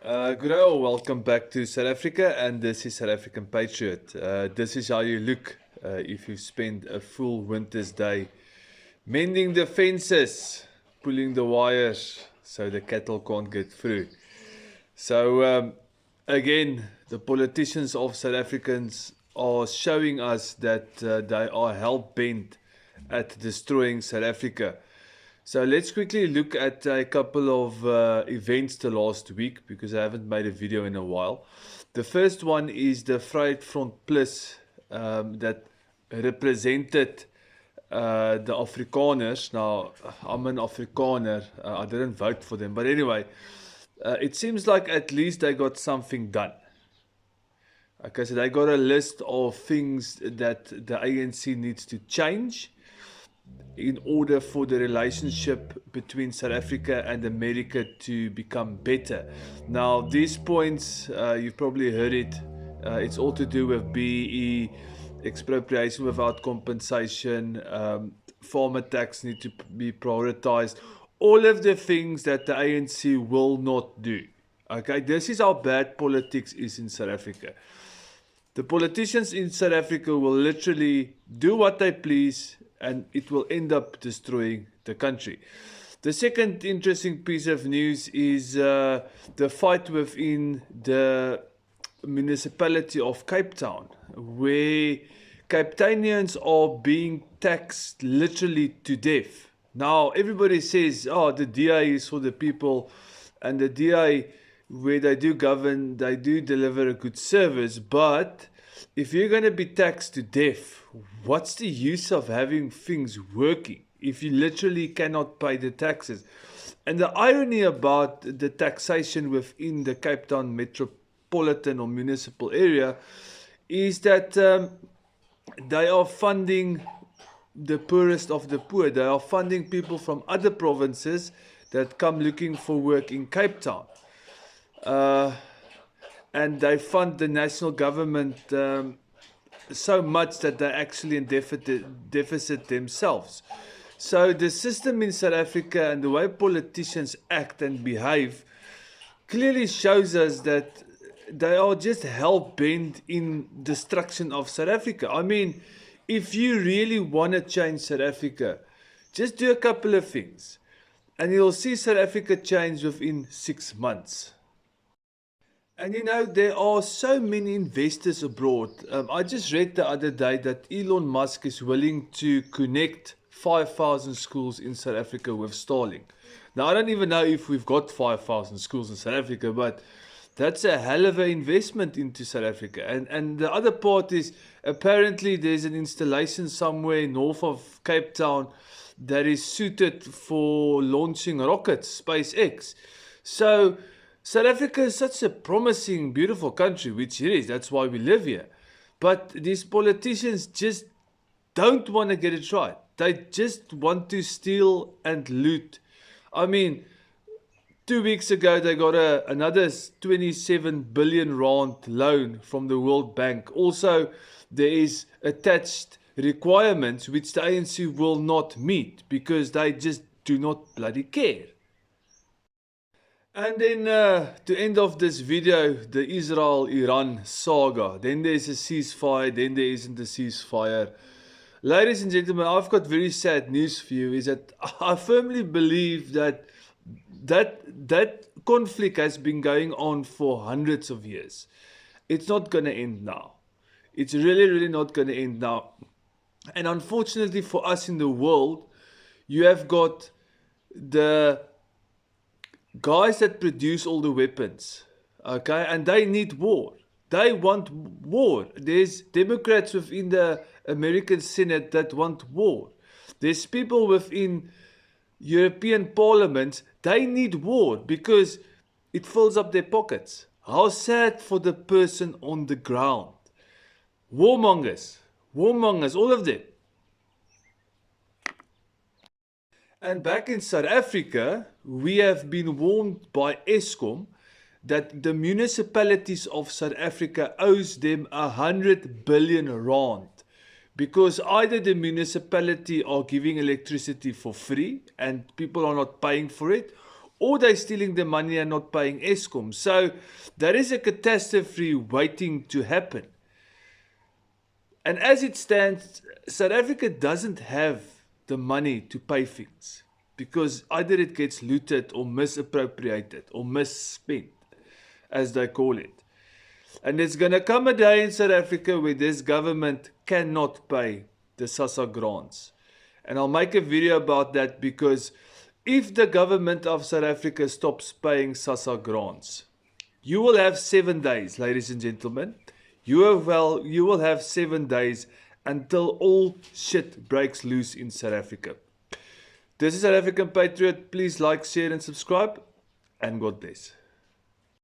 Good day, welcome back to South Africa, and this is South African Patriot. This is how you look if you spend a full winter's day mending the fences, pulling the wires so the cattle can't get through. So, again, the politicians of South Africans are showing us that they are hell bent at destroying South Africa. So let's quickly look at a couple of events the last week because I haven't made a video in a while. The first one is the Vryheid Front Plus that represented the Afrikaners. Now, I'm an Afrikaner. I didn't vote for them. But anyway, it seems like at least they got something done. Okay, so they got a list of things that the ANC needs to change in order for the relationship between South Africa and America to become better. Now, these points, you've probably heard it, it's all to do with BE, expropriation without compensation, farmer tax need to be prioritized, all of the things that the ANC will not do. Okay, this is how bad politics is in South Africa. The politicians in South Africa will literally do what they please and it will end up destroying the country. The second interesting piece of news is the fight within the municipality of Cape Town, where Cape Townians are being taxed literally to death. Now, everybody says, oh, the DA is for the people, and the DA, where they do govern, they do deliver a good service, but if you're going to be taxed to death, what's the use of having things working if you literally cannot pay the taxes? And the irony about the taxation within the Cape Town metropolitan or municipal area is that they are funding the poorest of the poor. They are funding people from other provinces that come looking for work in Cape Town. And they fund the national government so much that they're actually in deficit themselves. So the system in South Africa and the way politicians act and behave clearly shows us that they are just hell-bent in destruction of South Africa. I mean, if you really want to change South Africa, just do a couple of things and you'll see South Africa change within 6 months. And you know, there are so many investors abroad. I just read the other day that Elon Musk is willing to connect 5,000 schools in South Africa with Starlink. Now, I don't even know if we've got 5,000 schools in South Africa, but that's a hell of an investment into South Africa. And the other part is apparently there's an installation somewhere north of Cape Town that is suited for launching rockets, SpaceX. So South Africa is such a promising, beautiful country, which it is. That's why we live here. But these politicians just don't want to get it right. They just want to steal and loot. I mean, 2 weeks ago, they got another 27 billion rand loan from the World Bank. Also, there is attached requirements which the ANC will not meet because they just do not bloody care. And then to end off this video, the Israel-Iran saga. Then there's a ceasefire, then there isn't a ceasefire. Ladies and gentlemen, I've got very sad news for you, is that I firmly believe that conflict has been going on for hundreds of years. It's not going to end now. It's really, really not going to end now. And unfortunately for us in the world, you have got the guys that produce all the weapons, okay, and they need war. They want war. There's Democrats within the American Senate that want war. There's people within European parliaments, they need war because it fills up their pockets. How sad for the person on the ground. Warmongers, all of them. And back in South Africa, we have been warned by Eskom that the municipalities of South Africa owes them 100 billion rand because either the municipality are giving electricity for free and people are not paying for it, or they're stealing the money and not paying Eskom. So there is a catastrophe waiting to happen. And as it stands, South Africa doesn't have the money to pay things because either it gets looted or misappropriated or misspent, as they call it. And there's going to come a day in South Africa where this government cannot pay the SASSA grants. And I'll make a video about that, because if the government of South Africa stops paying SASSA grants, you will have 7 days, ladies and gentlemen. You will have 7 days until all shit breaks loose in South Africa. This is South African Patriot. Please like, share and subscribe. And God bless.